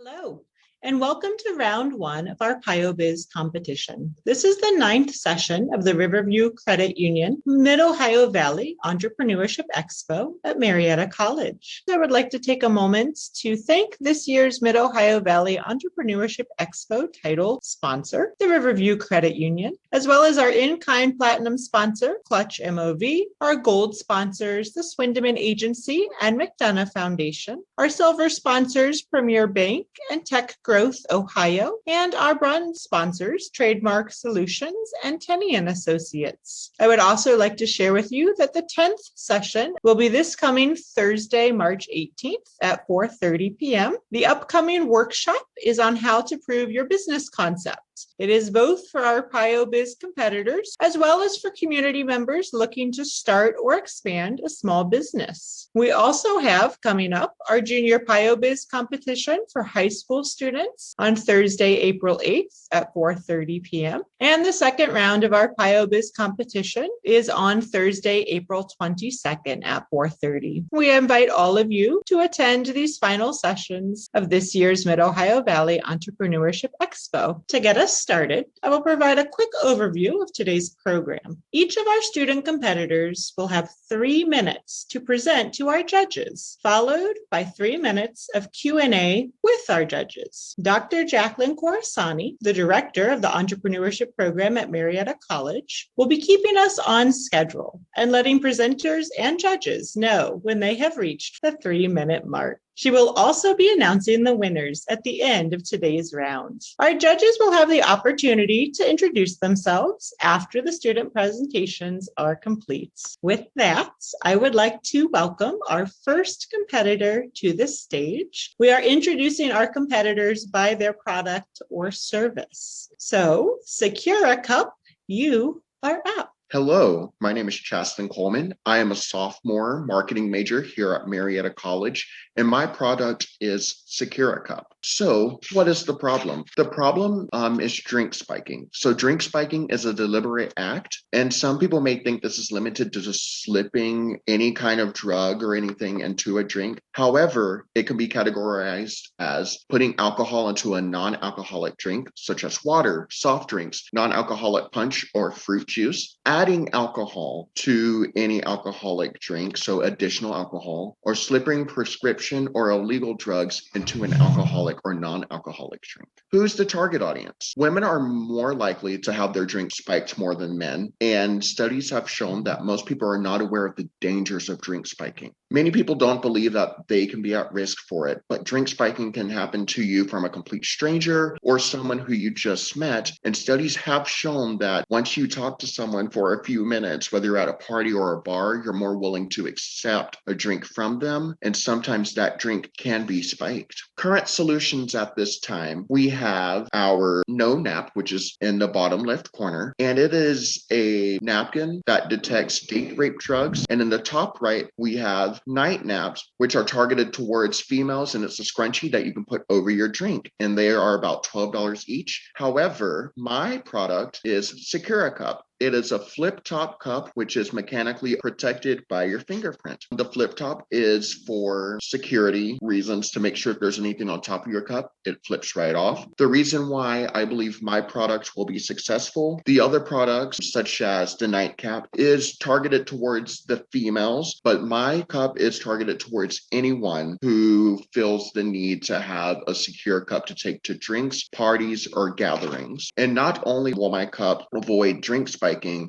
Hello, and welcome to round one of our PioBiz competition. This is the 9th session of the Riverview Credit Union Mid-Ohio Valley Entrepreneurship Expo at Marietta College. I would like to take a moment to thank this year's Mid-Ohio Valley Entrepreneurship Expo title sponsor, the Riverview Credit Union, as well as our in-kind platinum sponsor, Clutch MOVEE, our gold sponsors, the Swindeman Agency and McDonough Foundation, our silver sponsors, Premier Bank and Tech Growth Ohio, and our bronze sponsors, Trademark Solutions and Tenney & Associates. I would also like to share with you that the 10th session will be this coming Thursday, March 18th at 4:30 p.m. The upcoming workshop is on how to prove your business concept. It is both for our PioBiz competitors as well as for community members looking to start or expand a small business. We also have coming up our junior PioBiz competition for high school students on Thursday, April 8th at 4:30 p.m. And the second round of our PioBiz competition is on Thursday, April 22nd at 4:30. We invite all of you to attend these final sessions of this year's Mid-Ohio Valley Entrepreneurship Expo. To get us started, I will provide a quick overview of today's program. Each of our student competitors will have 3 minutes to present to our judges, followed by 3 minutes of Q&A with our judges. Dr. Jacqueline Khorassani, the director of the entrepreneurship program at Marietta College, will be keeping us on schedule and letting presenters and judges know when they have reached the 3-minute mark. She will also be announcing the winners at the end of today's round. Our judges will have the opportunity to introduce themselves after the student presentations are complete. With that, I would like to welcome our first competitor to the stage. We are introducing our competitors by their product or service. So, SecuraCup, you are up. Hello, my name is Chasten Coleman. I am a sophomore marketing major here at Marietta College, and my product is SecuraCup. So what is the problem? The problem is drink spiking. So drink spiking is a deliberate act, and some people may think this is limited to just slipping any kind of drug or anything into a drink. However, it can be categorized as putting alcohol into a non-alcoholic drink, such as water, soft drinks, non-alcoholic punch, or fruit juice, adding alcohol to any alcoholic drink, so additional alcohol, or slipping prescription or illegal drugs into an alcoholic or non-alcoholic drink. Who's the target audience? Women are more likely to have their drink spiked more than men, and studies have shown that most people are not aware of the dangers of drink spiking. Many people don't believe that they can be at risk for it, but drink spiking can happen to you from a complete stranger or someone who you just met, and studies have shown that once you talk to someone for a few minutes, whether you're at a party or a bar, you're more willing to accept a drink from them, and sometimes that drink can be spiked. Current solutions at this time, we have our No Nap, which is in the bottom left corner, and it is a napkin that detects date rape drugs. And in the top right, we have Night Naps, which are targeted towards females, and it's a scrunchie that you can put over your drink, and they are about $12 each. However, my product is SecuraCup. It is a flip-top cup, which is mechanically protected by your fingerprint. The flip-top is for security reasons, to make sure if there's anything on top of your cup, it flips right off. The reason why I believe my product will be successful, the other products, such as the nightcap, is targeted towards the females, but my cup is targeted towards anyone who feels the need to have a secure cup to take to drinks, parties, or gatherings. And not only will my cup avoid drink spiking,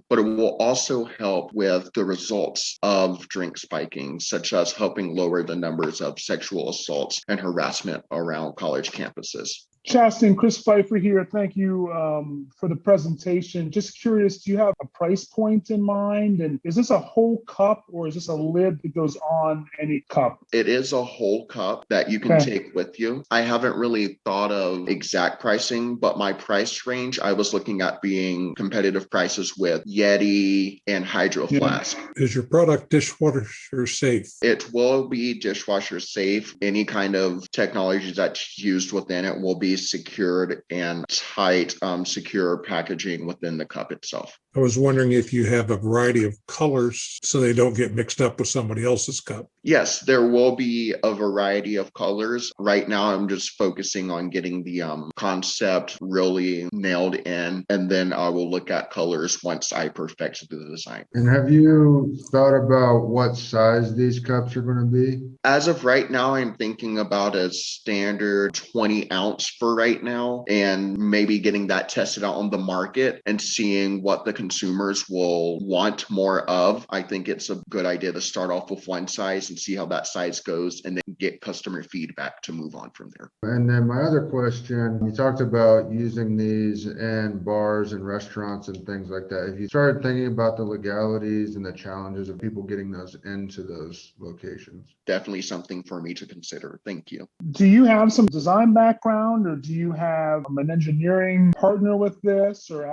but it will also help with the results of drink spiking, such as helping lower the numbers of sexual assaults and harassment around college campuses. Chasten, Chris Pfeiffer here. Thank you for the presentation. Just curious, do you have a price point in mind? And is this a whole cup or is this a lid that goes on any cup? It is a whole cup that you can take with you. I haven't really thought of exact pricing, but my price range, I was looking at being competitive prices with Yeti and Hydro Flask. Is your product dishwasher safe? It will be dishwasher safe. Any kind of technology that's used within it will be secured and tight, secure packaging within the cup itself. I was wondering if you have a variety of colors so they don't get mixed up with somebody else's cup. Yes, there will be a variety of colors. Right now, I'm just focusing on getting the concept really nailed in, and then I will look at colors once I perfect the design. And have you thought about what size these cups are going to be? As of right now, I'm thinking about a standard 20 ounce for right now, and maybe getting that tested out on the market and seeing what the consumers will want more of. I think it's a good idea to start off with one size and see how that size goes, and then get customer feedback to move on from there. And then my other question, you talked about using these in bars and restaurants and things like that. Have you started thinking about the legalities and the challenges of people getting those into those locations? Definitely something for me to consider. Thank you. Do you have some design background, or do you have an engineering partner with this, or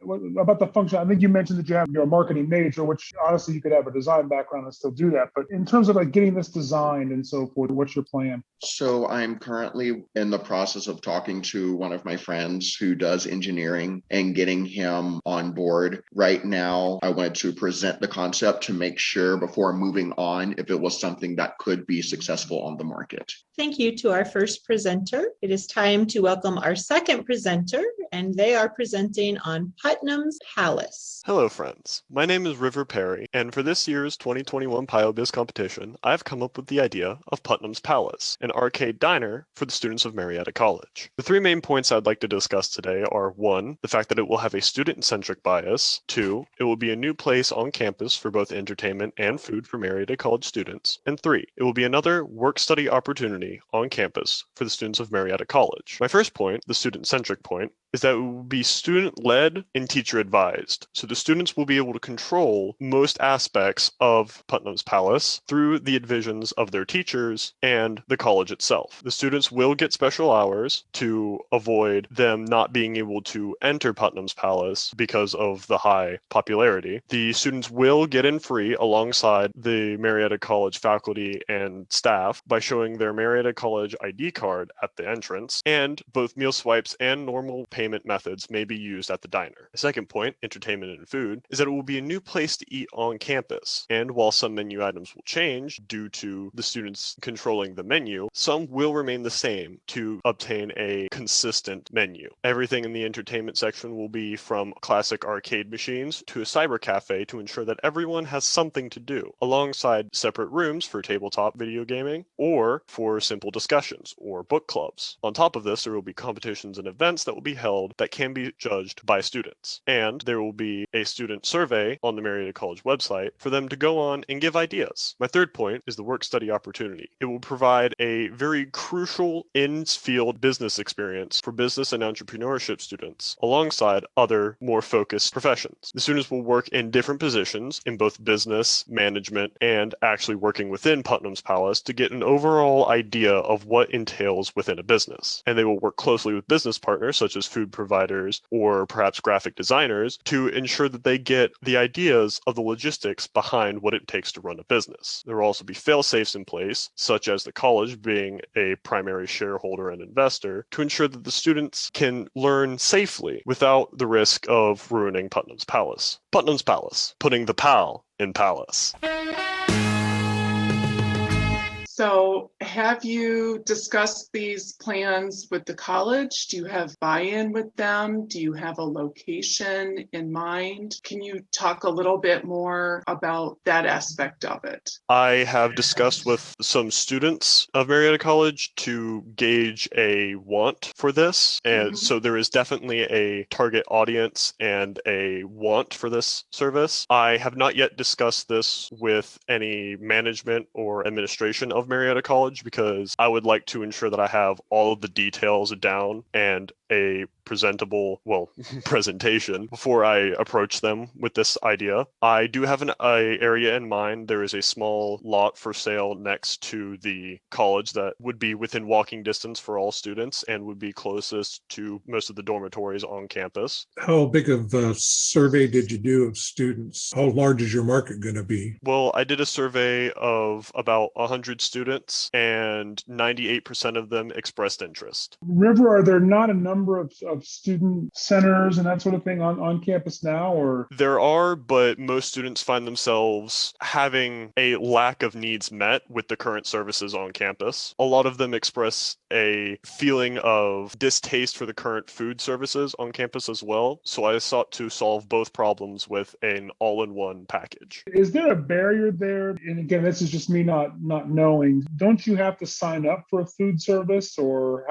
what about the function? I think you mentioned that you're a marketing major, which honestly you could have a design background and still do that. But in terms of like getting this designed and so forth, what's your plan? So I'm currently in the process of talking to one of my friends who does engineering and getting him on board. Right now, I wanted to present the concept to make sure before moving on if it was something that could be successful on the market. Thank you to our first presenter. It is time to welcome our second presenter, and they are presenting on Putnam's Palace. Hello, friends. My name is River Perry, and for this year's 2021 PioBiz Competition, I've come up with the idea of Putnam's Palace, an arcade diner for the students of Marietta College. The three main points I'd like to discuss today are 1, the fact that it will have a student-centric bias, 2, it will be a new place on campus for both entertainment and food for Marietta College students, and 3, it will be another work-study opportunity on campus for the students of Marietta College. My first point, the student-centric point, is that it will be student-led and teacher-advised. So the students will be able to control most aspects of Putnam's Palace through the advisions of their teachers and the college itself. The students will get special hours to avoid them not being able to enter Putnam's Palace because of the high popularity. The students will get in free alongside the Marietta College faculty and staff by showing their Marietta College ID card at the entrance, and both meal swipes and normal payment methods may be used at the diner. The second point, entertainment and food, is that it will be a new place to eat on campus. And while some menu items will change due to the students controlling the menu, some will remain the same to obtain a consistent menu. Everything in the entertainment section will be from classic arcade machines to a cyber cafe to ensure that everyone has something to do, alongside separate rooms for tabletop video gaming or for simple discussions or book clubs. On top of this, there will be competitions and events that will be held that can be judged by students. And there will be a student survey on the Marietta College website for them to go on and give ideas. My third point is the work-study opportunity. It will provide a very crucial in-field business experience for business and entrepreneurship students, alongside other more focused professions. The students will work in different positions in both business, management, and actually working within Putnam's Palace to get an overall idea of what entails within a business. And they will work closely with business partners such as food providers or perhaps graphic designers to ensure that they get the ideas of the logistics behind what it takes to run a business. There will also be fail-safes in place, such as the college being a primary shareholder and investor, to ensure that the students can learn safely without the risk of ruining Putnam's Palace. Putnam's Palace, putting the PAL in Palace. So have you discussed these plans with the college? Do you have buy-in with them? Do you have a location in mind? Can you talk a little bit more about that aspect of it? I have discussed with some students of Marietta College to gauge a want for this. And so there is definitely a target audience and a want for this service. I have not yet discussed this with any management or administration of Marietta College because I would like to ensure that I have all of the details down and a presentable, presentation before I approach them with this idea. I do have an area in mind. There is a small lot for sale next to the college that would be within walking distance for all students and would be closest to most of the dormitories on campus. How big of a survey did you do of students? How large is your market going to be? Well, I did a survey of about 100 students and 98% of them expressed interest. River, are there not a number number of student centers and that sort of thing on campus now, or? There are, but most students find themselves having a lack of needs met with the current services on campus. A lot of them express a feeling of distaste for the current food services on campus as well. So I sought to solve both problems with an all-in-one package. Is there a barrier there? And again, this is just me not knowing. Don't you have to sign up for a food service, or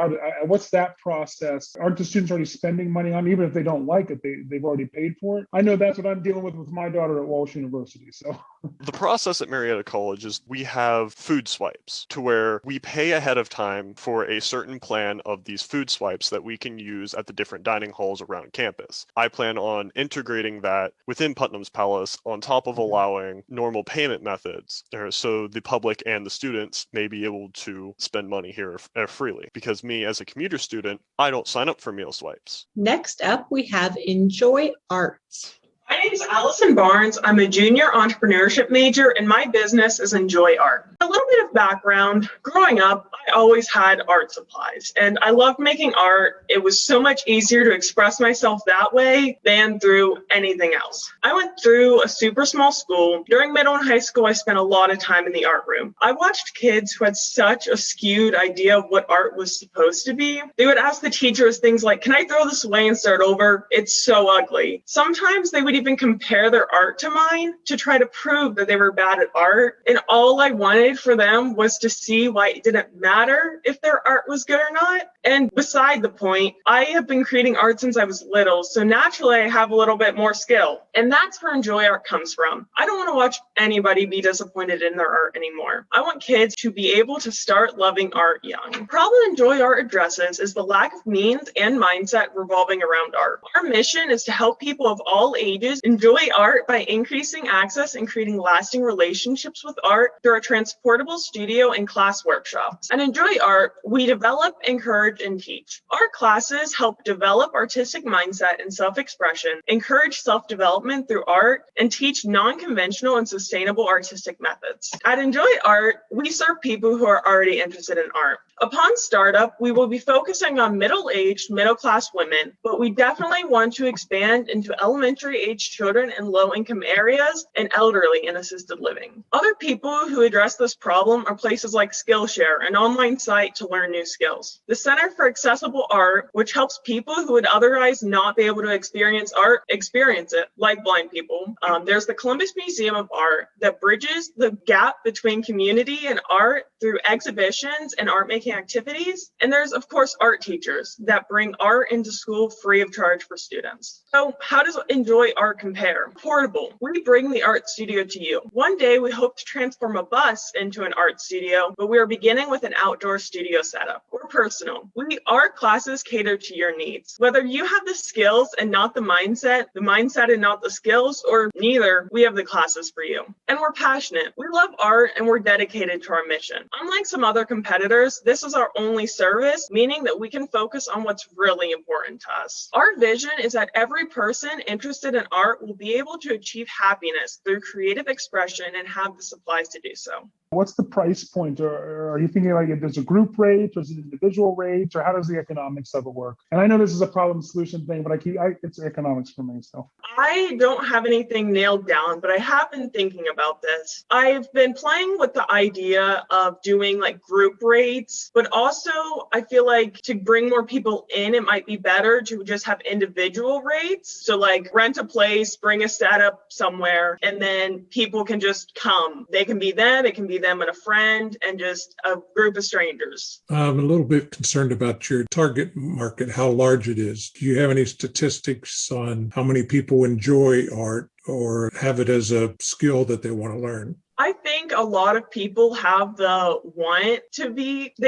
what's that process? Aren't the students already spending money on it? Even if they don't like it, they've already paid for it? I know that's what I'm dealing with my daughter at Walsh University. So the process at Marietta College is we have food swipes to where we pay ahead of time for a certain plan of these food swipes that we can use at the different dining halls around campus. I plan on integrating that within Putnam's Palace on top of allowing normal payment methods so the public and the students may be able to spend money here freely. Because me as a commuter student, I don't sign up for meal swipes. Next up, we have Enjoy Arts. My name is Allison Barnes. I'm a junior entrepreneurship major, and my business is Enjoy Art. A little bit of background. Growing up, I always had art supplies, and I loved making art. It was so much easier to express myself that way than through anything else. I went through a super small school. During middle and high school, I spent a lot of time in the art room. I watched kids who had such a skewed idea of what art was supposed to be. They would ask the teachers things like, "Can I throw this away and start over? It's so ugly." Sometimes they would even compare their art to mine to try to prove that they were bad at art. And all I wanted for them was to see why it didn't matter if their art was good or not. And beside the point, I have been creating art since I was little, so naturally I have a little bit more skill. And that's where Enjoy Art comes from. I don't want to watch anybody be disappointed in their art anymore. I want kids to be able to start loving art young. The problem Enjoy Art addresses is the lack of means and mindset revolving around art. Our mission is to help people of all ages enjoy art by increasing access and creating lasting relationships with art through our transportable studio and class workshops. At Enjoy Art, we develop, encourage, and teach. Our classes help develop artistic mindset and self-expression, encourage self-development through art, and teach non-conventional and sustainable artistic methods. At Enjoy Art, we serve people who are already interested in art. Upon startup, we will be focusing on middle-aged, middle-class women, but we definitely want to expand into elementary-age children in low-income areas and elderly in assisted living. Other people who address this problem are places like Skillshare, an online site to learn new skills. The Center for Accessible Art, which helps people who would otherwise not be able to experience art, experience it, like blind people. There's the Columbus Museum of Art that bridges the gap between community and art through exhibitions and art making activities. And there's, of course, art teachers that bring art into school free of charge for students. So how does Enjoy Art compare? Portable. We bring the art studio to you. One day we hope to transform a bus into an art studio, but we are beginning with an outdoor studio setup. We're personal. Our classes cater to your needs. Whether you have the skills and not the mindset and not the skills, or neither, we have the classes for you. And we're passionate. We love art and we're dedicated to our mission. Unlike some other competitors, this is our only service, meaning that we can focus on what's really important to us. Our vision is that every person interested in art will be able to achieve happiness through creative expression and have the supplies to do so. What's the price point? Or are you thinking like if there's a group rate or is it individual rates, or how does the economics of it work? And I know this is a problem solution thing, but it's economics for me. So I don't have anything nailed down, but I have been thinking about this. I've been playing with the idea of doing like group rates, but also I feel like to bring more people in, it might be better to just have individual rates. So like rent a place, bring a setup somewhere, and then people can just come. They can be them, it can be them and a friend, and just a group of strangers. I'm a little bit concerned about your target market, how large it is. Do you have any statistics on how many people enjoy art or have it as a skill that they want to learn? I think a lot of people have they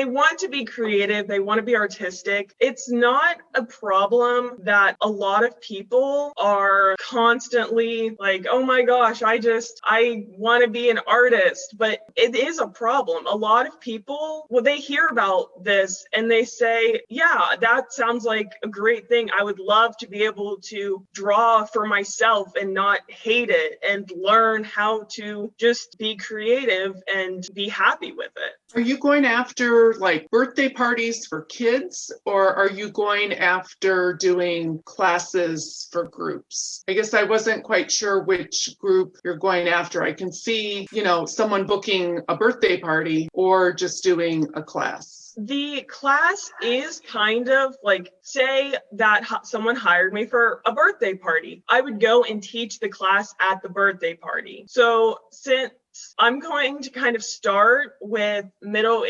want to be creative, they want to be artistic. It's not a problem that a lot of people are constantly like, oh my gosh, I want to be an artist, but it is a problem. A lot of people, they hear about this and they say, yeah, that sounds like a great thing. I would love to be able to draw for myself and not hate it and learn how to just be creative and be happy with it. Are you going after like birthday parties for kids, or are you going after doing classes for groups? I guess I wasn't quite sure which group you're going after. I can see, someone booking a birthday party or just doing a class. The class is kind of like, say that someone hired me for a birthday party. I would go and teach the class at the birthday party. So since I'm going to kind of start with middle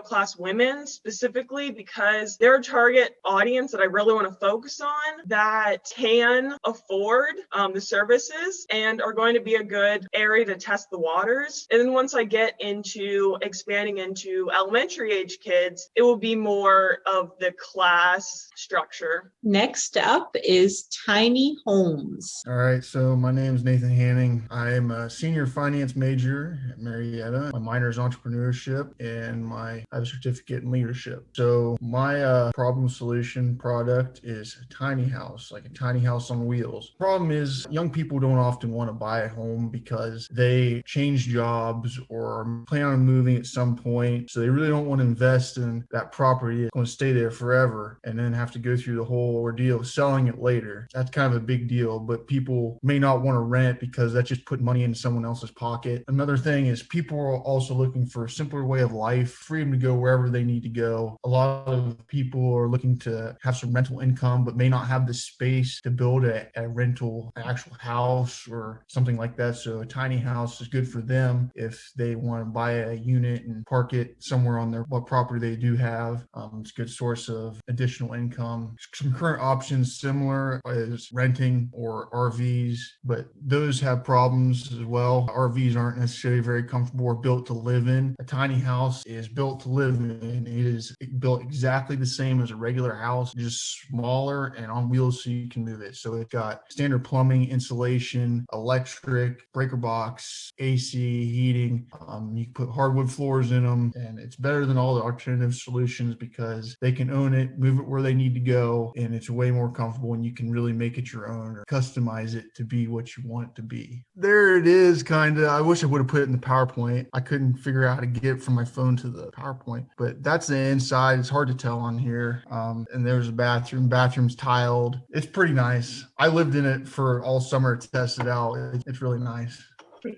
class women specifically because they're a target audience that I really want to focus on that can afford the services and are going to be a good area to test the waters. And then once I get into expanding into elementary age kids, it will be more of the class structure. Next up is tiny homes. All right, so my name is Nathan Hanning. I'm a senior finance major at Marietta. My minor is entrepreneurship and I have a certificate in leadership. So my problem solution product is a tiny house, like a tiny house on wheels. Problem is young people don't often want to buy a home because they change jobs or plan on moving at some point. So they really don't want to invest in that property that's going to stay there forever and then have to go through the whole ordeal of selling it later. That's kind of a big deal, but people may not want to rent because that's just putting money into someone else's pocket. Another thing is people are also looking for a simpler way of life, freedom to go wherever they need to go. A lot of people are looking to have some rental income, but may not have the space to build a rental, an actual house or something like that. So a tiny house is good for them if they want to buy a unit and park it somewhere on what property they do have. It's a good source of additional income. Some current options similar is renting or RVs, but those have problems as well. RVs aren't necessarily very comfortable or built to live in. A tiny house is built to live in. It is built exactly the same as a regular house, just smaller and on wheels so you can move it. So it's got standard plumbing, insulation, electric, breaker box, AC, heating. You can put hardwood floors in them, and it's better than all the alternative solutions because they can own it, move it where they need to go, and it's way more comfortable and you can really make it your own or customize it to be what you want it to be. There it is, kind of. I wish I would have put it in the PowerPoint. I couldn't figure out how to get it from my phone to the PowerPoint, but that's the inside. It's hard to tell on here. And there's a bathroom. Bathroom's tiled. It's pretty nice. I lived in it for all summer to test it out. It's really nice.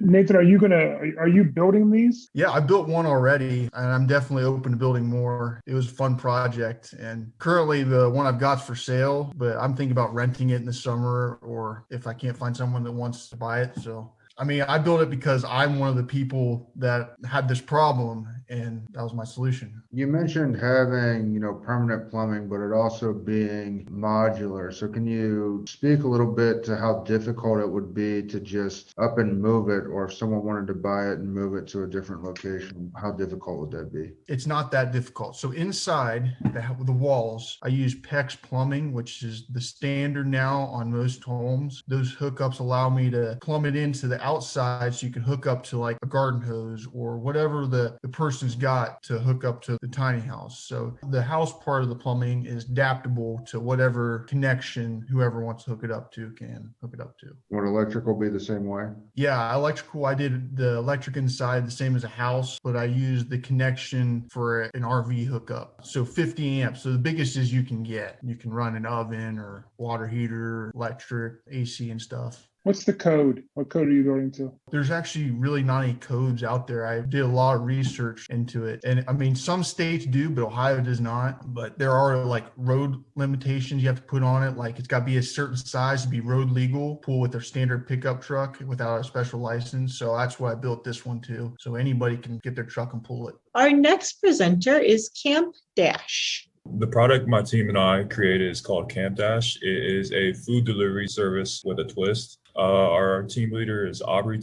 Nathan, are you building these? Yeah, I built one already, and I'm definitely open to building more. It was a fun project, and currently the one I've got's for sale, but I'm thinking about renting it in the summer, or if I can't find someone that wants to buy it. So I mean, I built it because I'm one of the people that had this problem, and that was my solution. You mentioned having, permanent plumbing, but it also being modular. So can you speak a little bit to how difficult it would be to just up and move it, or if someone wanted to buy it and move it to a different location, how difficult would that be? It's not that difficult. So inside the walls, I use PEX plumbing, which is the standard now on most homes. Those hookups allow me to plumb it into the outside so you can hook up to like a garden hose or whatever the person's got to hook up to the tiny house. So the house part of the plumbing is adaptable to whatever connection whoever wants to hook it up to can hook it up to. Would electrical be the same way? Yeah, electrical. I did the electric inside the same as a house, but I used the connection for an RV hookup. So 50 amps. So the biggest as you can get. You can run an oven or water heater, electric, AC and stuff. What's the code? What code are you going to? There's actually really not any codes out there. I did a lot of research into it. And I mean, some states do, but Ohio does not. But there are like road limitations you have to put on it. Like it's got to be a certain size to be road legal, pull with their standard pickup truck without a special license. So that's why I built this one too. So anybody can get their truck and pull it. Our next presenter is Camp Dash. The product my team and I created is called Camp Dash. It is a food delivery service with a twist. Our team leader is Aubrey.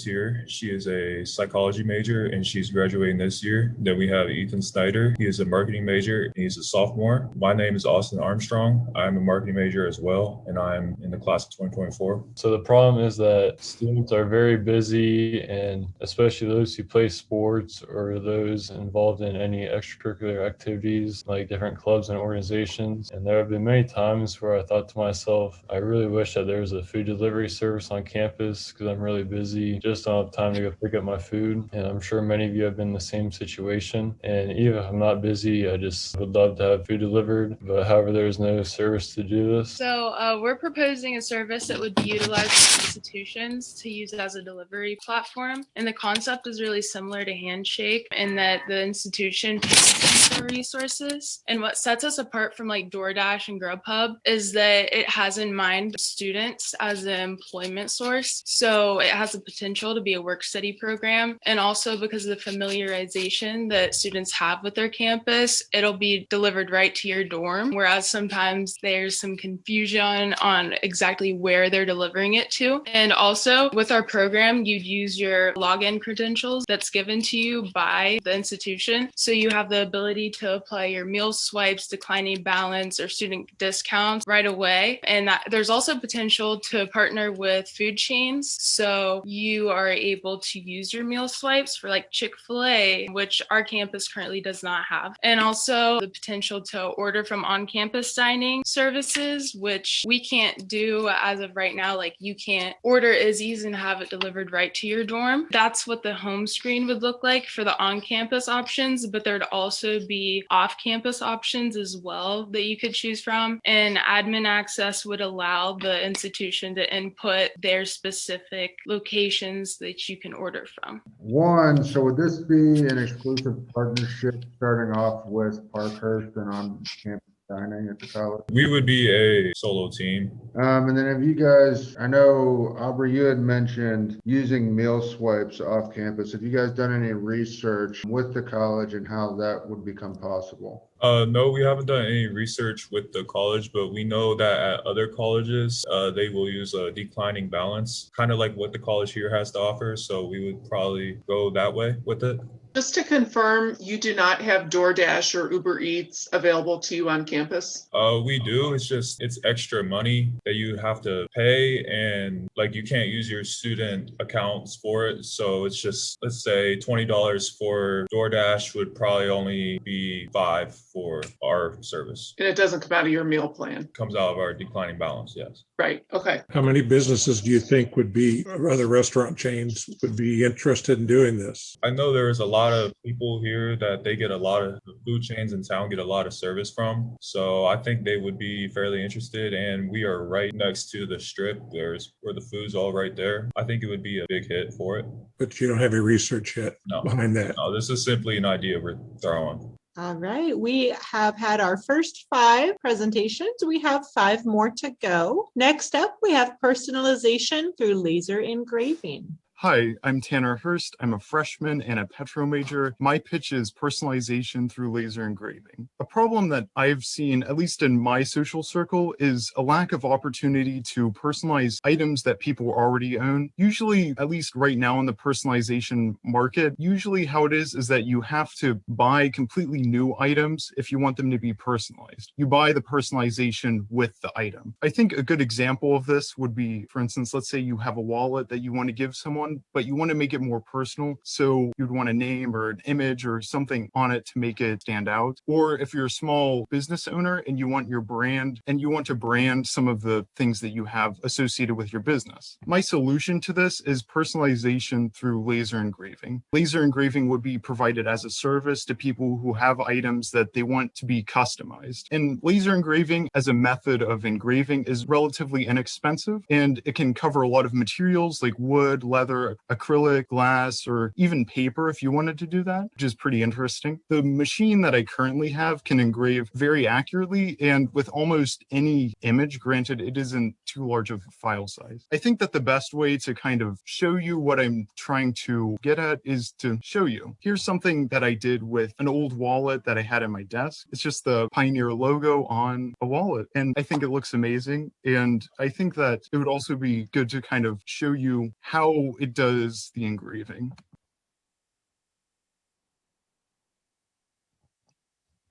She is a psychology major and she's graduating this year. Then we have Ethan Snyder. He is a marketing major and he's a sophomore. My name is Austin Armstrong. I'm a marketing major as well, and I'm in the class of 2024. So the problem is that students are very busy, and especially those who play sports or those involved in any extracurricular activities like different clubs and organizations. And there have been many times where I thought to myself, I really wish that there was a food delivery service on on campus because I'm really busy, just don't have time to go pick up my food. And I'm sure many of you have been in the same situation. And even if I'm not busy, I just would love to have food delivered. But however, there's no service to do this. So we're proposing a service that would be utilized by institutions to use as a delivery platform. And the concept is really similar to Handshake in that the institution pays for resources. And what sets us apart from like DoorDash and Grubhub is that it has in mind students as an employment source. So it has the potential to be a work study program. And also because of the familiarization that students have with their campus, it'll be delivered right to your dorm. Whereas sometimes there's some confusion on exactly where they're delivering it to. And also with our program, you'd use your login credentials that's given to you by the institution. So you have the ability to apply your meal swipes, declining balance, or student discounts right away. And there's also potential to partner with food chains. So you are able to use your meal swipes for like Chick-fil-A, which our campus currently does not have. And also the potential to order from on-campus dining services, which we can't do as of right now. Like you can't order Izzy's and have it delivered right to your dorm. That's what the home screen would look like for the on-campus options, but there'd also be off-campus options as well that you could choose from. And admin access would allow the institution to input their specific locations that you can order from. One, so would this be an exclusive partnership starting off with Parkhurst and on-campus dining at the college? We would be a solo team. And then have you guys, I know, Aubrey, you had mentioned using meal swipes off campus. Have you guys done any research with the college and how that would become possible? No, we haven't done any research with the college, but we know that at other colleges, they will use a declining balance, kind of like what the college here has to offer. So we would probably go that way with it. Just to confirm, you do not have DoorDash or Uber Eats available to you on campus? We do. It's extra money that you have to pay, and like you can't use your student accounts for it. So it's just, let's say $20 for DoorDash would probably only be $5 for our service. And it doesn't come out of your meal plan? Comes out of our declining balance, yes. Right, okay. How many businesses do you think would be, or other restaurant chains would be interested in doing this? I know there is a lot of people here that they get a lot of the food chains in town get a lot of service from. So I think they would be fairly interested, and we are right next to the strip. There's where the food's all right there. I think it would be a big hit for it. But you don't have any research yet behind that. No, this is simply an idea we're throwing. All right, we have had our first 5 presentations. We have 5 more to go. Next up, we have personalization through laser engraving. Hi, I'm Tanner Hurst. I'm a freshman and a Petro major. My pitch is personalization through laser engraving. A problem that I've seen, at least in my social circle, is a lack of opportunity to personalize items that people already own. Usually, at least right now in the personalization market, usually how it is that you have to buy completely new items if you want them to be personalized. You buy the personalization with the item. I think a good example of this would be, for instance, let's say you have a wallet that you want to give someone, but you want to make it more personal. So you'd want a name or an image or something on it to make it stand out. Or if you're a small business owner and you want your brand and you want to brand some of the things that you have associated with your business. My solution to this is personalization through laser engraving. Laser engraving would be provided as a service to people who have items that they want to be customized. And laser engraving as a method of engraving is relatively inexpensive, and it can cover a lot of materials like wood, leather, acrylic, glass, or even paper if you wanted to do that, which is pretty interesting. The machine that I currently have can engrave very accurately and with almost any image, granted it isn't too large of a file size. I think that the best way to kind of show you what I'm trying to get at is to show you. Here's something that I did with an old wallet that I had at my desk. It's just the Pioneer logo on a wallet, and I think it looks amazing. And I think that it would also be good to kind of show you how it does the engraving.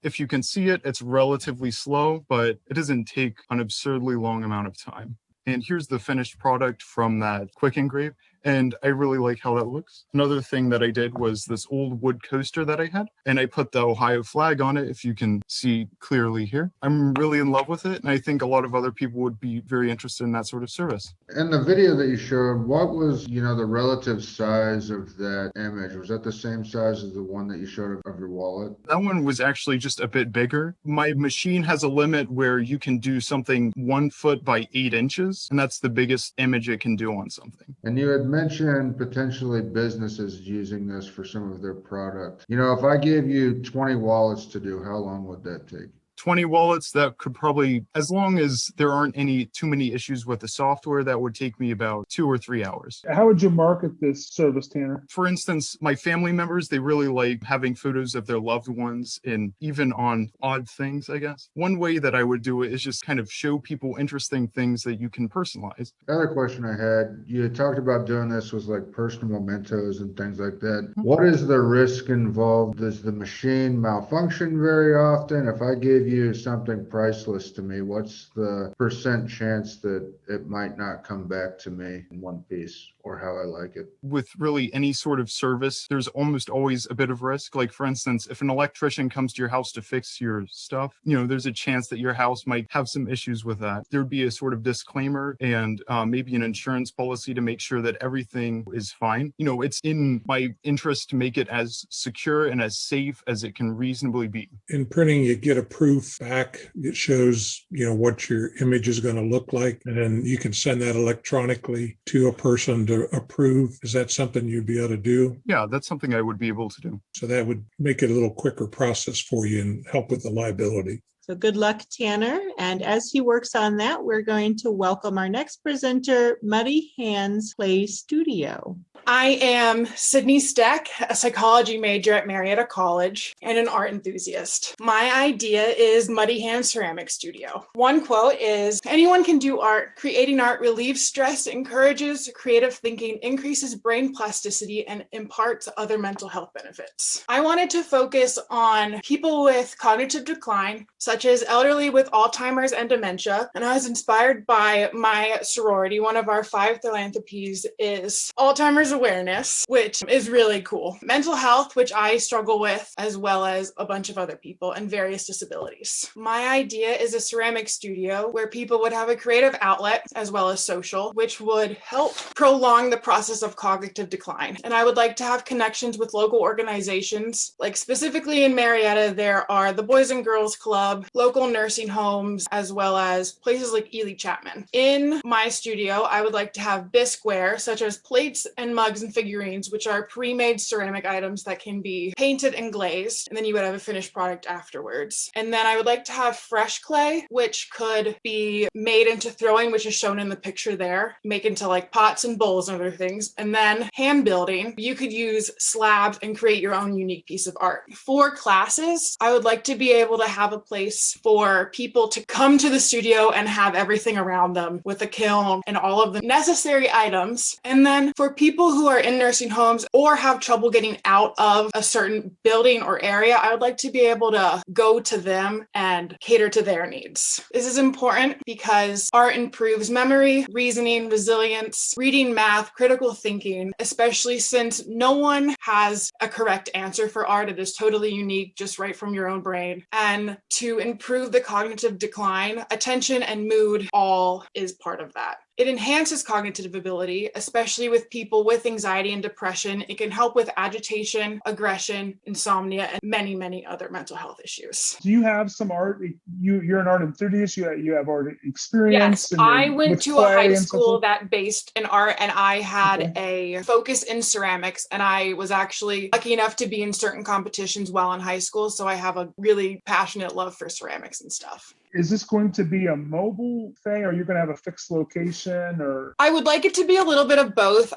If you can see it, it's relatively slow, but it doesn't take an absurdly long amount of time. And here's the finished product from that quick engrave. and I really like how that looks. Another thing that I did was this old wood coaster that I had, and I put the Ohio flag on it, if you can see clearly here. I'm really in love with it, and I think a lot of other people would be very interested in that sort of service. In the video that you showed, what was, the relative size of that image? Was that the same size as the one that you showed of your wallet? That one was actually just a bit bigger. My machine has a limit where you can do something 1 foot by 8 inches, and that's the biggest image it can do on something. And you had mentioned potentially businesses using this for some of their product. If I gave you 20 wallets to do, how long would that take? 20 wallets, that could probably, as long as there aren't too many issues with the software, that would take me about 2 or 3 hours. How would you market this service, Tanner? For instance, my family members, they really like having photos of their loved ones, and even on odd things, I guess. One way that I would do it is just kind of show people interesting things that you can personalize. Another question I had, you had talked about doing this with like personal mementos and things like that. What is the risk involved? Does the machine malfunction very often? If I gave you something priceless to me, what's the % chance that it might not come back to me in one piece or how I like it? With really any sort of service, there's almost always a bit of risk. Like, for instance, if an electrician comes to your house to fix your stuff, there's a chance that your house might have some issues with that. There'd be a sort of disclaimer and maybe an insurance policy to make sure that everything is fine. It's in my interest to make it as secure and as safe as it can reasonably be. In printing, you get a proof back. It shows, what your image is going to look like, and then you can send that electronically to a person to approve. Is that something you'd be able to do? Yeah, that's something I would be able to do. So that would make it a little quicker process for you and help with the liability. So good luck, Tanner. And as he works on that, we're going to welcome our next presenter, Muddy Hands Play Studio. I am Sydney Stek, a psychology major at Marietta College and an art enthusiast. My idea is Muddy Hands Ceramic Studio. One quote is, "Anyone can do art. Creating art relieves stress, encourages creative thinking, increases brain plasticity, and imparts other mental health benefits." I wanted to focus on people with cognitive decline, such as elderly with Alzheimer's and dementia. And I was inspired by my sorority. One of our 5 philanthropies is Alzheimer's awareness, which is really cool. Mental health, which I struggle with, as well as a bunch of other people and various disabilities. My idea is a ceramic studio where people would have a creative outlet as well as social, which would help prolong the process of cognitive decline. And I would like to have connections with local organizations, like specifically in Marietta, there are the Boys and Girls Club, local nursing homes, as well as places like Ely Chapman. In my studio, I would like to have bisqueware, such as plates and mugs and figurines, which are pre-made ceramic items that can be painted and glazed, and then you would have a finished product afterwards. And then I would like to have fresh clay, which could be made into throwing, which is shown in the picture there, make into like pots and bowls and other things. And then hand building, you could use slabs and create your own unique piece of art. For classes, I would like to be able to have a place for people to come to the studio and have everything around them with a kiln and all of the necessary items. And then for people who are in nursing homes or have trouble getting out of a certain building or area, I would like to be able to go to them and cater to their needs. This is important because art improves memory, reasoning, resilience, reading, math, critical thinking, especially since no one has a correct answer for art. It is totally unique, just right from your own brain. And to improve the cognitive decline, attention and mood all is part of that. It enhances cognitive ability, especially with people with anxiety and depression. It can help with agitation, aggression, insomnia, and many, many other mental health issues. Do you have some art? You're an art enthusiast. You have art experience. Yes, I went to a high school that based in art, and I had a focus in ceramics, and I was actually lucky enough to be in certain competitions while in high school. So I have a really passionate love for ceramics and stuff. Is this going to be a mobile thing? Or are you going to have a fixed location? Or I would like it to be a little bit of both.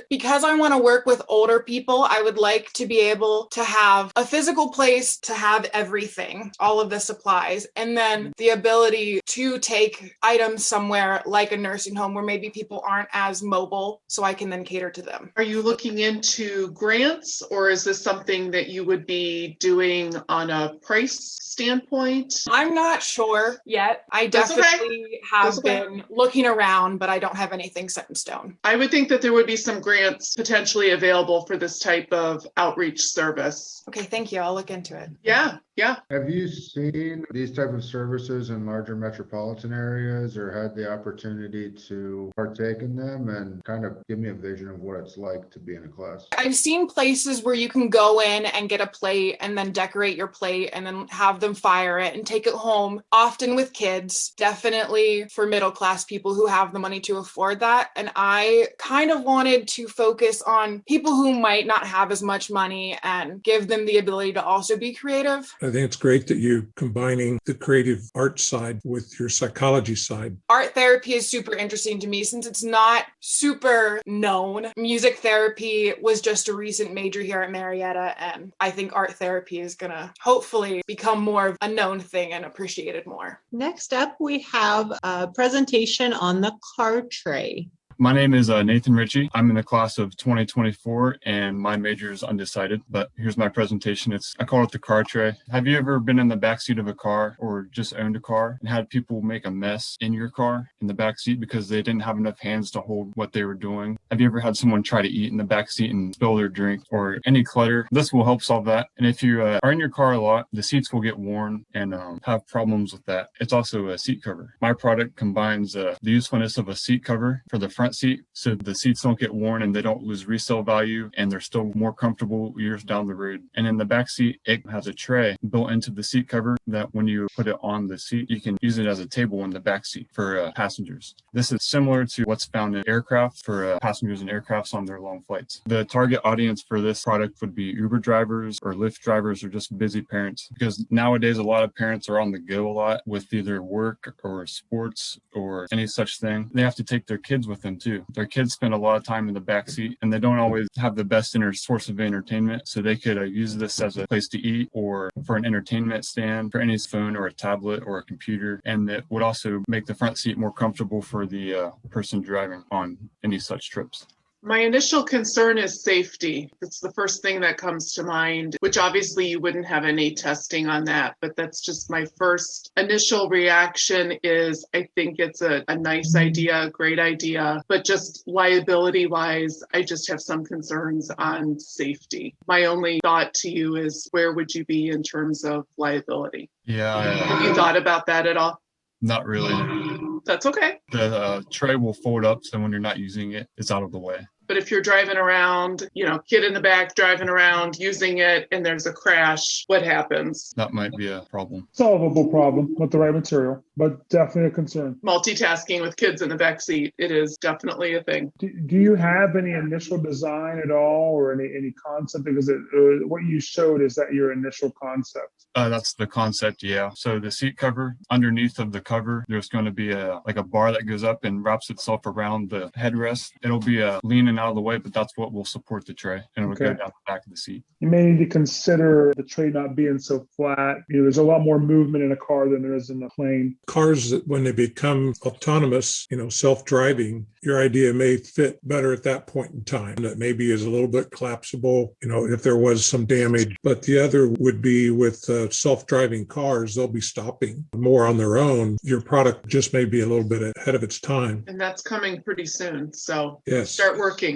Because I want to work with older people, I would like to be able to have a physical place to have everything, all of the supplies, and then the ability to take items somewhere like a nursing home where maybe people aren't as mobile, so I can then cater to them. Are you looking into grants, or is this something that you would be doing on a price standpoint? I'm not sure. sure yet. I That's okay. definitely have That's okay. been looking around, but I don't have anything set in stone. I would think that there would be some grants potentially available for this type of outreach service. Okay, thank you. I'll look into it. Yeah. Have you seen these type of services in larger metropolitan areas or had the opportunity to partake in them, and kind of give me a vision of what it's like to be in a class? I've seen places where you can go in and get a plate and then decorate your plate and then have them fire it and take it home, often with kids, definitely for middle class people who have the money to afford that. And I kind of wanted to focus on people who might not have as much money and give them the ability to also be creative. I think it's great that you're combining the creative art side with your psychology side. Art therapy is super interesting to me since it's not super known. Music therapy was just a recent major here at Marietta, and I think art therapy is going to hopefully become more of a known thing and appreciated more. Next up, we have a presentation on the car tray. My name is Nathan Ritchie. I'm in the class of 2024 and my major is undecided, but here's my presentation. I call it the car tray. Have you ever been in the backseat of a car or just owned a car and had people make a mess in your car in the backseat because they didn't have enough hands to hold what they were doing? Have you ever had someone try to eat in the backseat and spill their drink or any clutter? This will help solve that. And if you are in your car a lot, the seats will get worn and have problems with that. It's also a seat cover. My product combines the usefulness of a seat cover for the front seat so the seats don't get worn and they don't lose resale value and they're still more comfortable years down the road. And in the back seat, it has a tray built into the seat cover that when you put it on the seat, you can use it as a table in the back seat for passengers. This is similar to what's found in aircraft for passengers in aircrafts on their long flights. The target audience for this product would be Uber drivers or Lyft drivers or just busy parents, because nowadays a lot of parents are on the go a lot with either work or sports or any such thing. They have to take their kids with them too. Their kids spend a lot of time in the back seat and they don't always have the best source of entertainment. So they could use this as a place to eat or for an entertainment stand for any phone or a tablet or a computer. And it would also make the front seat more comfortable for the person driving on any such trips. My initial concern is safety. That's the first thing that comes to mind, which obviously you wouldn't have any testing on that, but that's just my first initial reaction is I think it's a nice idea, a great idea, but just liability wise, I just have some concerns on safety. My only thought to you is where would you be in terms of liability? Yeah. Have you thought about that at all? Not really. That's okay. The tray will fold up so when you're not using it, it's out of the way. But if you're driving around, kid in the back driving around using it and there's a crash, what happens? That might be a problem. Solvable problem with the right material, but definitely a concern. Multitasking with kids in the back seat, it is definitely a thing. Do you have any initial design at all or any concept? Because what you showed, is that your initial concept? That's the concept, yeah. So the seat cover, underneath of the cover, there's going to be a bar that goes up and wraps itself around the headrest. It'll be leaning out of the way, but that's what will support the tray, and it'll go down the back of the seat. You may need to consider the tray not being so flat. There's a lot more movement in a car than there is in a plane. Cars, when they become autonomous, self-driving, your idea may fit better at that point in time. That maybe is a little bit collapsible, if there was some damage. But the other would be with self-driving cars, they'll be stopping more on their own. Your product just may be a little bit ahead of its time. And that's coming pretty soon. So yes. Start working.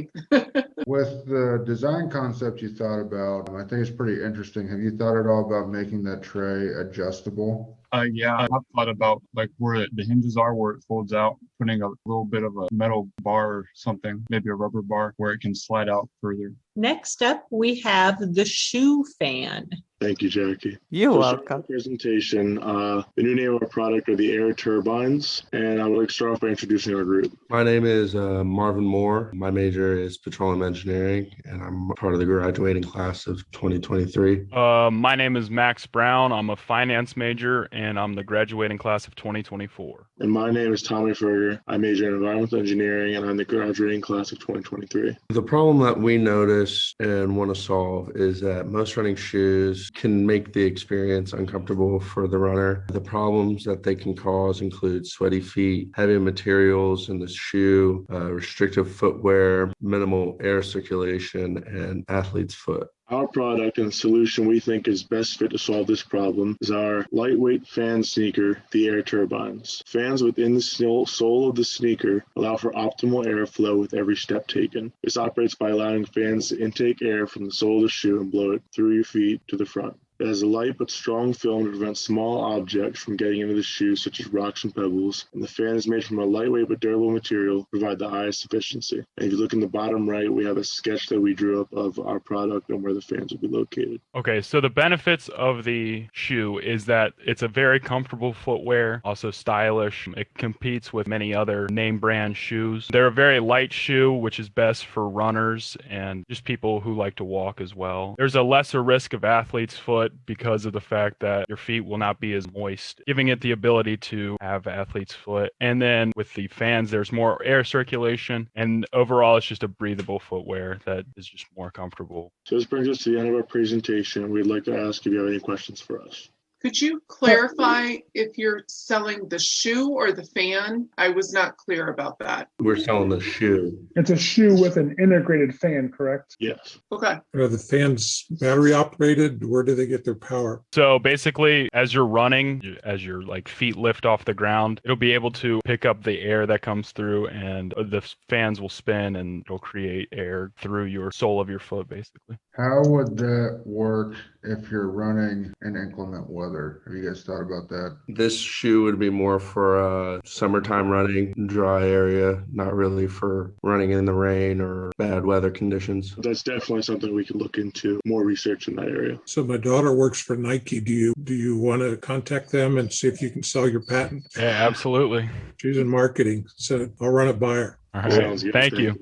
With the design concept you thought about, I think it's pretty interesting. Have you thought at all about making that tray adjustable? Yeah, I've thought about where the hinges are, where it folds out, putting a little bit of a metal bar or something, maybe a rubber bar where it can slide out further. Next up, we have the shoe fan. Thank you, Jackie. You're welcome. Presentation. The new name of our product are the Air Turbines, and I would like to start off by introducing our group. My name is Marvin Moore. My major is petroleum engineering, and I'm part of the graduating class of 2023. My name is Max Brown. I'm a finance major, and I'm the graduating class of 2024. And my name is Tommy Ferger. I major in environmental engineering, and I'm the graduating class of 2023. The problem that we notice and want to solve is that most running shoes can make the experience uncomfortable for the runner. The problems that they can cause include sweaty feet, heavy materials in the shoe, restrictive footwear, minimal air circulation, and athlete's foot. Our product and the solution we think is best fit to solve this problem is our lightweight fan sneaker, the Air Turbines. Fans within the sole of the sneaker allow for optimal airflow with every step taken. This operates by allowing fans to intake air from the sole of the shoe and blow it through your feet to the front. It has a light but strong film to prevent small objects from getting into the shoe, such as rocks and pebbles, and the fan is made from a lightweight but durable material to provide the highest efficiency. And if you look in the bottom right, we have a sketch that we drew up of our product and where the fans will be located. Okay, so the benefits of the shoe is that it's a very comfortable footwear, also stylish. It competes with many other name brand shoes. They're a very light shoe, which is best for runners and just people who like to walk as well. There's a lesser risk of athlete's foot because of the fact that your feet will not be as moist, giving it the ability to have athlete's foot. And then with the fans, there's more air circulation, and overall it's just a breathable footwear that is just more comfortable. So this brings us to the end of our presentation. We'd like to ask if you have any questions for us. Could you clarify if you're selling the shoe or the fan? I was not clear about that. We're selling the shoe. It's a shoe with an integrated fan, correct? Yes. Okay. Are the fans battery operated? Where do they get their power? So basically, as you're running, as your feet lift off the ground, it'll be able to pick up the air that comes through, and the fans will spin and it'll create air through your sole of your foot, basically. How would that work if you're running in inclement weather? Have you guys thought about that? This shoe would be more for summertime running, dry area, not really for running in the rain or bad weather conditions. That's definitely something we can look into, more research in that area. So my daughter works for Nike. Do you want to contact them and see if you can sell your patent? Yeah, absolutely. She's in marketing, so I'll run it by her. All right. Thank you.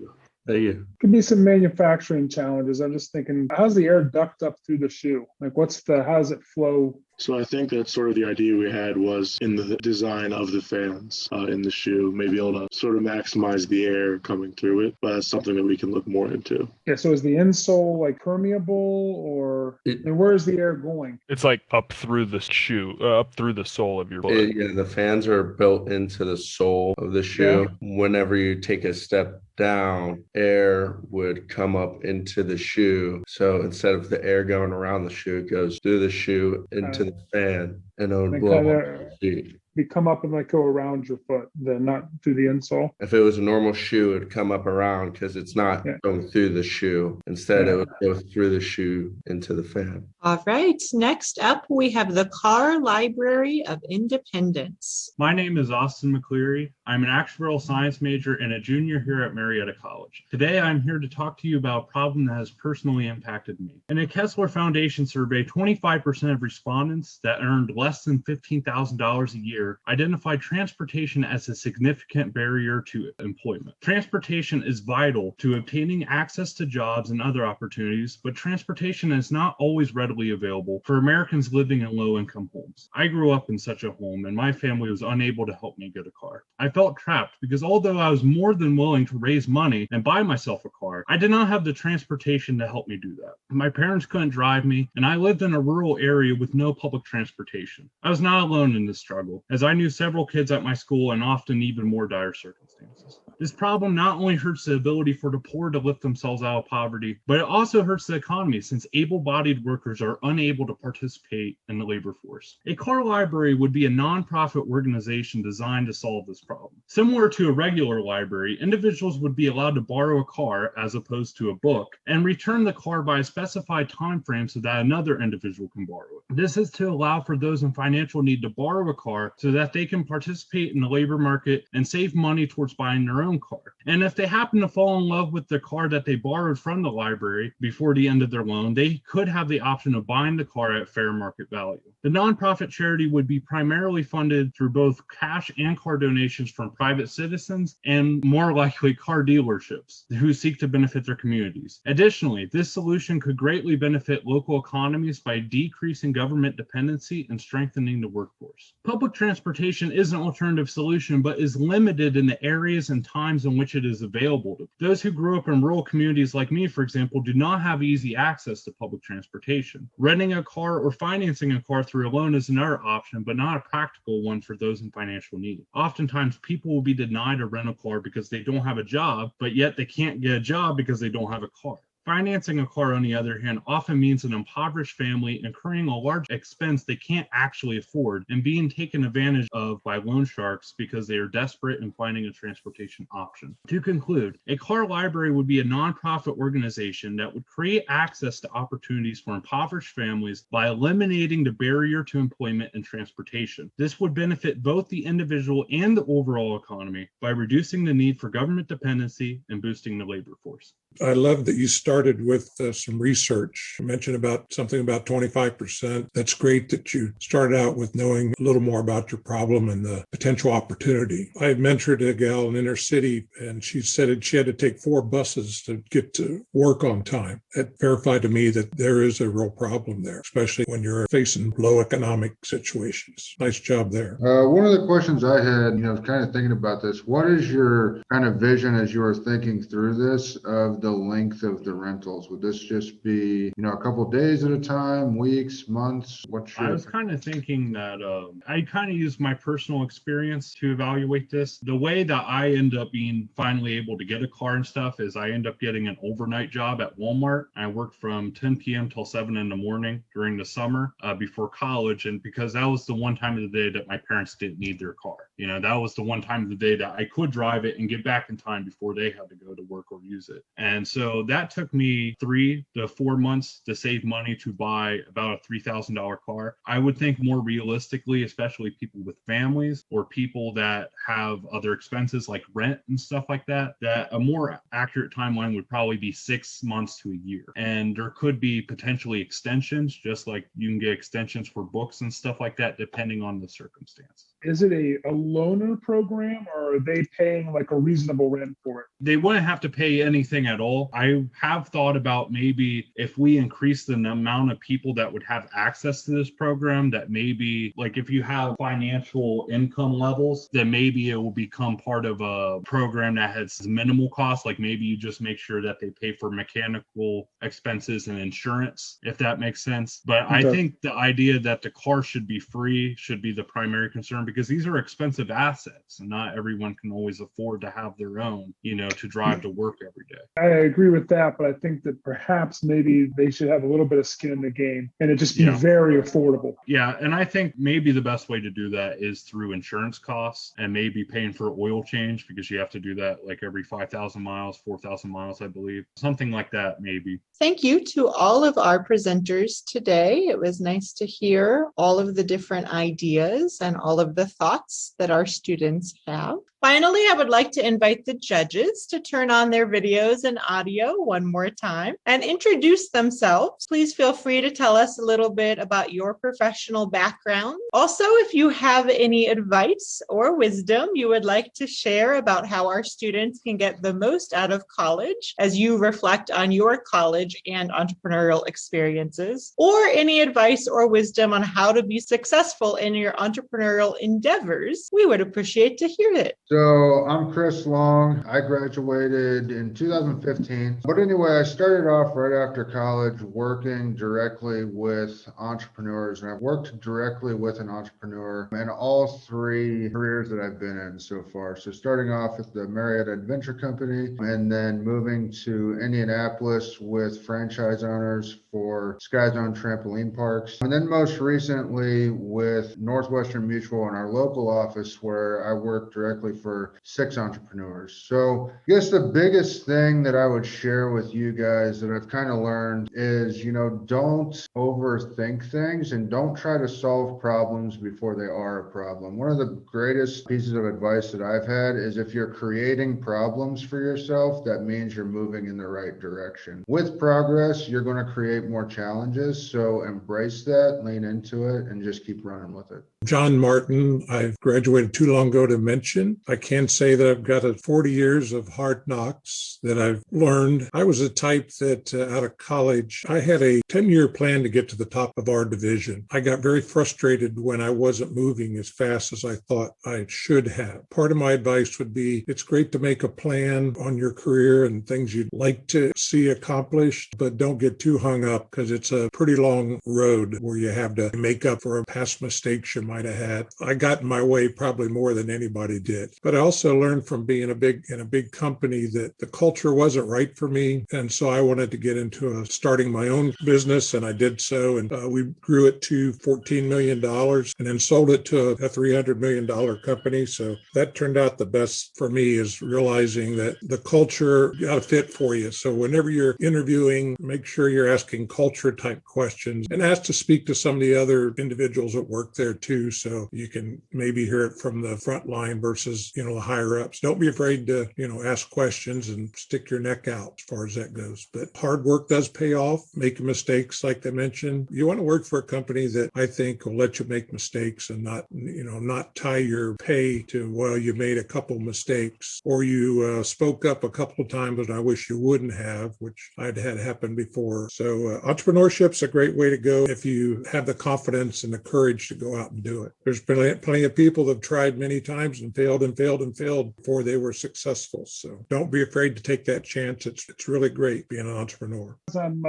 Thank you. Could be some manufacturing challenges. I'm just thinking, how's the air duct up through the shoe? How does it flow? So I think that's sort of the idea we had was in the design of the fans in the shoe, maybe able to sort of maximize the air coming through it. But that's something that we can look more into. Yeah, so is the insole permeable and where is the air going? It's up through the shoe, up through the sole of your foot. Yeah, the fans are built into the sole of the shoe. Yeah. Whenever you take a step down, air would come up into the shoe. So instead of the air going around the shoe, it goes through the shoe into the fan, and it would blow up the seat. They come up and go around your foot, then not through the insole. If it was a normal shoe, it'd come up around because it's not going through the shoe. Instead, it would go through the shoe into the fan. All right. Next up, we have the Carr Library of Independence. My name is Austin McCleary. I'm an actuarial science major and a junior here at Marietta College. Today, I'm here to talk to you about a problem that has personally impacted me. In a Kessler Foundation survey, 25% of respondents that earned less than $15,000 a year identified transportation as a significant barrier to employment. Transportation is vital to obtaining access to jobs and other opportunities, but transportation is not always readily available for Americans living in low-income homes. I grew up in such a home, and my family was unable to help me get a car. I felt trapped because although I was more than willing to raise money and buy myself a car, I did not have the transportation to help me do that. My parents couldn't drive me, and I lived in a rural area with no public transportation. I was not alone in this struggle, as I knew several kids at my school in often even more dire circumstances. This problem not only hurts the ability for the poor to lift themselves out of poverty, but it also hurts the economy since able-bodied workers are unable to participate in the labor force. A car library would be a nonprofit organization designed to solve this problem. Similar to a regular library, individuals would be allowed to borrow a car as opposed to a book and return the car by a specified time frame so that another individual can borrow it. This is to allow for those in financial need to borrow a car so that they can participate in the labor market and save money towards buying their own car. And if they happen to fall in love with the car that they borrowed from the library before the end of their loan, they could have the option of buying the car at fair market value. The nonprofit charity would be primarily funded through both cash and car donations from private citizens and more likely car dealerships who seek to benefit their communities. Additionally, this solution could greatly benefit local economies by decreasing government dependency and strengthening the workforce. Public transportation is an alternative solution, but is limited in the areas and times in which it is available. Those who grew up in rural communities like me, for example, do not have easy access to public transportation. Renting a car or financing a car through a loan is another option, but not a practical one for those in financial need. Oftentimes, people will be denied a rental car because they don't have a job, but yet they can't get a job because they don't have a car. Financing a car, on the other hand, often means an impoverished family incurring a large expense they can't actually afford and being taken advantage of by loan sharks because they are desperate in finding a transportation option. To conclude, a car library would be a nonprofit organization that would create access to opportunities for impoverished families by eliminating the barrier to employment and transportation. This would benefit both the individual and the overall economy by reducing the need for government dependency and boosting the labor force. I love that you started with some research. You mentioned about something about 25%. That's great that you started out with knowing a little more about your problem and the potential opportunity. I had mentored a gal in inner city, and she said she had to take 4 buses to get to work on time. It verified to me that there is a real problem there, especially when you're facing low economic situations. Nice job there. One of the questions I had, kind of thinking about this, what is your kind of vision as you were thinking through this of the length of the rentals? Would this just be, a couple days at a time, weeks, months? I was kind of thinking that I kind of used my personal experience to evaluate this. The way that I end up being finally able to get a car and stuff is I end up getting an overnight job at Walmart. I worked from 10 p.m. till 7 in the morning during the summer before college. And because that was the one time of the day that my parents didn't need their car. That was the one time of the day that I could drive it and get back in time before they had to go to work or use it. And so that took me 3 to 4 months to save money to buy about a $3,000 car. I would think more realistically, especially people with families or people that have other expenses like rent and stuff like that, that a more accurate timeline would probably be 6 months to a year. And there could be potentially extensions, just like you can get extensions for books and stuff like that, depending on the circumstance. Is it a loaner program, or are they paying like a reasonable rent for it? They wouldn't have to pay anything at all. I have thought about maybe if we increase the amount of people that would have access to this program, that maybe like if you have financial income levels, then maybe it will become part of a program that has minimal cost. Like maybe you just make sure that they pay for mechanical expenses and insurance, if that makes sense. But I think the idea that the car should be free should be the primary concern, because these are expensive assets and not everyone can always afford to have their own, to drive to work every day. I agree with that, but I think that perhaps maybe they should have a little bit of skin in the game and it just be very affordable. Yeah, and I think maybe the best way to do that is through insurance costs and maybe paying for oil change, because you have to do that like every 5,000 miles, 4,000 miles, I believe. Something like that, maybe. Thank you to all of our presenters today. It was nice to hear all of the different ideas and all of the thoughts that our students have. Finally, I would like to invite the judges to turn on their videos and audio one more time and introduce themselves. Please feel free to tell us a little bit about your professional background. Also, if you have any advice or wisdom you would like to share about how our students can get the most out of college as you reflect on your college and entrepreneurial experiences, or any advice or wisdom on how to be successful in your entrepreneurial endeavors, we would appreciate to hear it. So I'm Chris Long. I graduated in 2015. But anyway, I started off right after college working directly with entrepreneurs. And I've worked directly with an entrepreneur in all 3 careers that I've been in so far. So starting off at the Marietta Adventure Company and then moving to Indianapolis with franchise owners for Sky Zone Trampoline Parks. And then most recently with Northwestern Mutual in our local office, where I work directly for 6 entrepreneurs. So I guess the biggest thing that I would share with you guys that I've kind of learned is, don't overthink things and don't try to solve problems before they are a problem. One of the greatest pieces of advice that I've had is if you're creating problems for yourself, that means you're moving in the right direction. With progress, you're going to create more challenges. So embrace that, lean into it, and just keep running with it. John Martin, I've graduated too long ago to mention. I can say that I've got 40 years of hard knocks that I've learned. I was a type that out of college, I had a 10-year plan to get to the top of our division. I got very frustrated when I wasn't moving as fast as I thought I should have. Part of my advice would be, it's great to make a plan on your career and things you'd like to see accomplished, but don't get too hung up because it's a pretty long road where you have to make up for past mistakes you might have had. I got in my way probably more than anybody did. But I also learned from being in a big company that the culture wasn't right for me. And so I wanted to get into starting my own business, and I did so. And we grew it to $14 million and then sold it to a $300 million company. So that turned out the best for me, is realizing that the culture got to fit for you. So whenever you're interviewing, make sure you're asking culture type questions and ask to speak to some of the other individuals that work there too. So you can maybe hear it from the front line versus, the higher ups. Don't be afraid to, ask questions and stick your neck out as far as that goes. But hard work does pay off. Making mistakes, like I mentioned. You want to work for a company that I think will let you make mistakes and not tie your pay to, well, you made a couple mistakes or you spoke up a couple of times and I wish you wouldn't have, which I'd had happen before. So entrepreneurship's a great way to go if you have the confidence and the courage to go out and do it. There's been plenty of people that have tried many times and failed before they were successful. So don't be afraid to take that chance. It's really great being an entrepreneur. I'm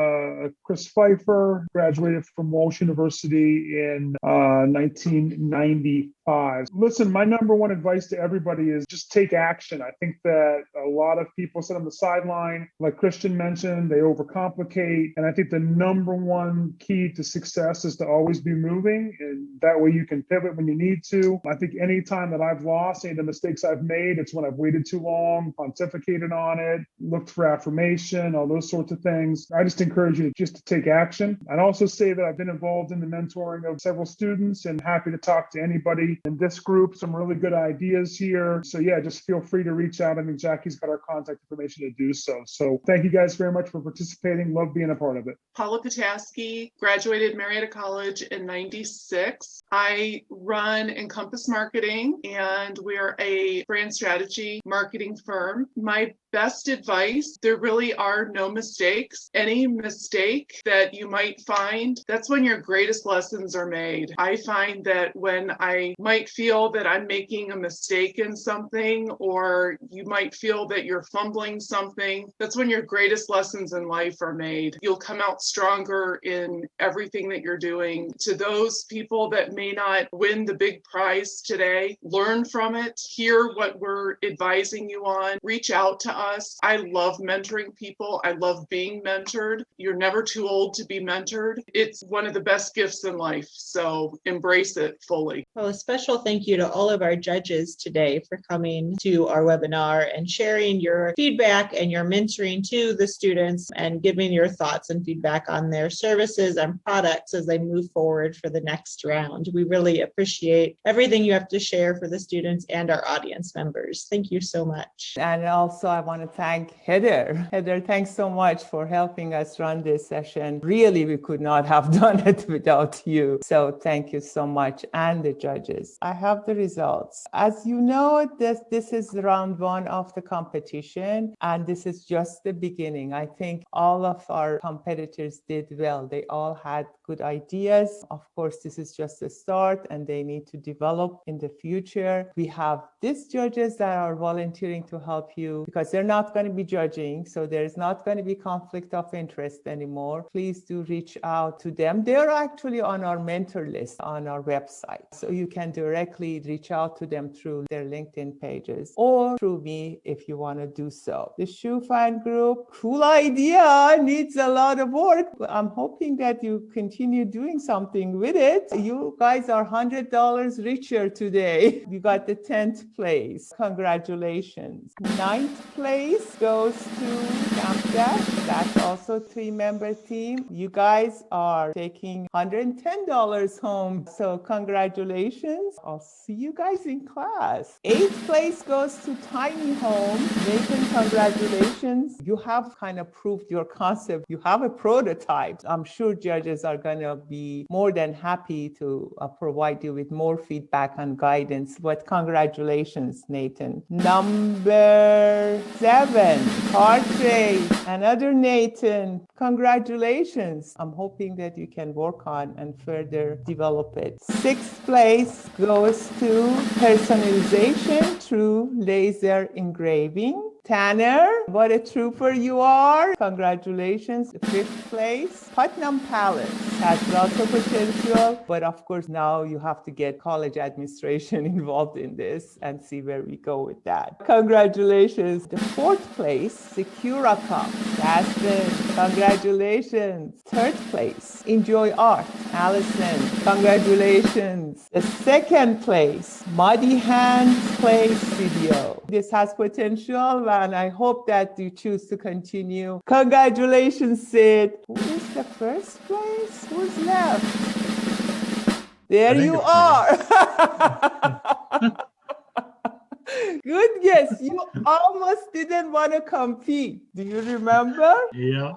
Chris Pfeiffer, graduated from Walsh University in 1995. Listen, my number one advice to everybody is just take action. I think that a lot of people sit on the sideline, like Christian mentioned, they overcomplicate. And I think the number one key to success is to always be moving. And that way you can pivot when you need to. I think any time that I've lost, any of the mistakes I've made, it's when I've waited too long, pontificated on it, looked for affirmation, all those sorts of things. I just encourage you just to take action. I'd also say that I've been involved in the mentoring of several students and happy to talk to anybody in this group. Some really good ideas here. So yeah, just feel free to reach out. I think Jackie's got our contact information to do so. So thank you guys very much for participating. Love being a part of it. Paula Pataski, graduated Marietta College in '96. I run Encompass Marketing, and we're a brand strategy marketing firm. My best advice, there really are no mistakes. Any mistake that you might find, that's when your greatest lessons are made. I find that when I might feel that I'm making a mistake in something, or you might feel that you're fumbling something, that's when your greatest lessons in life are made. You'll come out stronger in everything that you're doing. To those people that may not win the big prize today, learn from it, hear what we're advising you on, reach out to us. I love mentoring people. I love being mentored. You're never too old to be mentored. It's one of the best gifts in life. So embrace it fully. Well, a special thank you to all of our judges today for coming to our webinar and sharing your feedback and your mentoring to the students and giving your thoughts and feedback on their services and products as they move forward for the next round. We really appreciate everything you have to share for the students and our audience members. Thank you so much. And also I want to thank Heather. Heather, thanks so much for helping us run this session. Really, we could not have done it without you. So thank you so much, and the judges. I have the results. As you know, this is round one of the competition, and this is just the beginning. I think all of our competitors did well. They all had good ideas. Of course, this is just a start, and they need to develop in the future. We have these judges that are volunteering to help you because they're not going to be judging, so there's not going to be conflict of interest anymore. Please do reach out to them. They're actually on our mentor list on our website, so you can directly reach out to them through their LinkedIn pages or through me if you want to do so. The shoe fan group, cool idea, needs a lot of work. I'm hoping that you continue doing something with it. You guys are $100 richer today. You got the 10th place. Congratulations. 9th place goes to Camp Dash. That's also a 3-member team. You guys are taking $110 home. So congratulations. I'll see you guys in class. 8th place goes to Tiny Home. Nathan, congratulations. You have kind of proved your concept. You have a prototype. I'm sure judges are going to be more than happy to provide you with more feedback and guidance. But congratulations, Nathan. Number 7, Cartray, another Nathan. Congratulations. I'm hoping that you can work on and further develop it. 6th place goes to Personalization through laser engraving. Tanner, what a trooper you are. Congratulations. 5th place. Putnam Palace has lots of potential, but of course now you have to get college administration involved in this and see where we go with that. Congratulations. The 4th place, SecuraCup. Chasten, congratulations. 3rd place, Enjoy Art. Allison, congratulations. The 2nd place, Muddy Hands Play Studio. This has potential and I hope that you choose to continue. Congratulations, Sid. Who is the 1st place? Who's left? There you are. Good guess. You almost didn't want to compete. Do you remember? Yeah,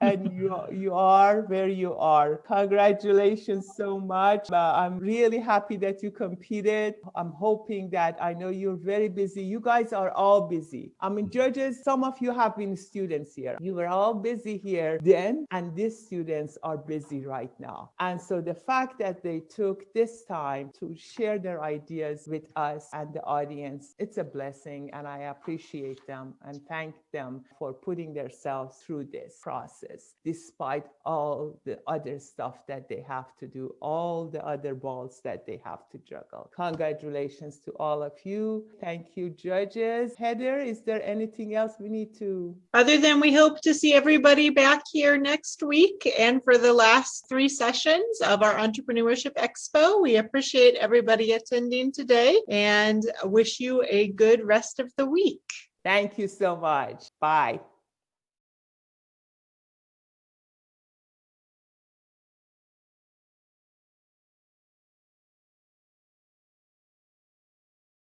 And you are where you are. Congratulations so much. I'm really happy that you competed. I'm hoping that I know you're very busy. You guys are all busy. I mean, judges, some of you have been students here. You were all busy here then, and these students are busy right now. And so the fact that they took this time to share their ideas with us and the audience, it's a blessing, and I appreciate them and thank them for putting themselves through this process, despite all the other stuff that they have to do, all the other balls that they have to juggle. Congratulations to all of you. Thank you, judges. Heather, is there anything else we need to? Other than we hope to see everybody back here next week and for the last 3 sessions of our Entrepreneurship Expo. We appreciate everybody attending today and wish you a good rest of the week. Thank you so much. Bye.